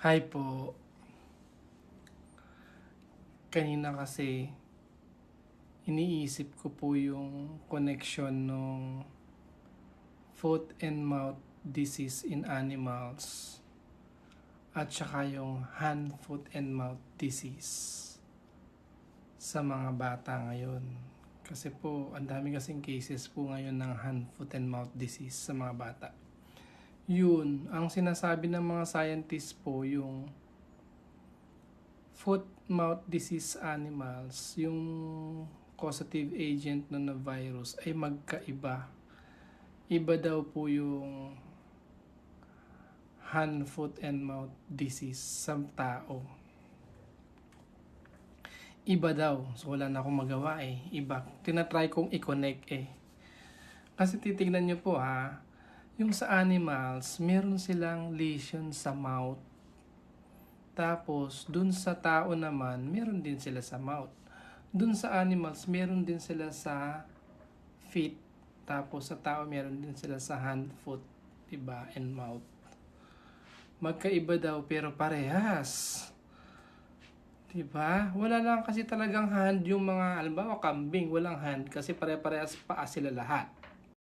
Hi po. Kanina kasi iniisip ko po yung connection ng foot and mouth disease in animals at saka yung hand, foot and mouth disease sa mga bata ngayon. Kasi po, ang dami kasing cases po ngayon ng hand, foot and mouth disease sa mga bata. Yun, ang sinasabi ng mga scientists po, yung foot-mouth disease animals, yung causative agent na virus ay magkaiba. Iba daw po yung hand, foot, and mouth disease sa tao. Iba daw. So wala na akong magawa eh. Iba. Tinatry kong i-connect eh. Kasi titignan nyo po ha, yung sa animals, meron silang lesion sa mouth. Tapos, dun sa tao naman, meron din sila sa mouth. Dun sa animals, meron din sila sa feet. Tapos sa tao, meron din sila sa hand, foot, diba, and mouth. Magkaiba daw pero parehas. Diba? Wala lang kasi talagang hand yung mga, halimbawa kambing, walang hand kasi pare-parehas paa sila lahat.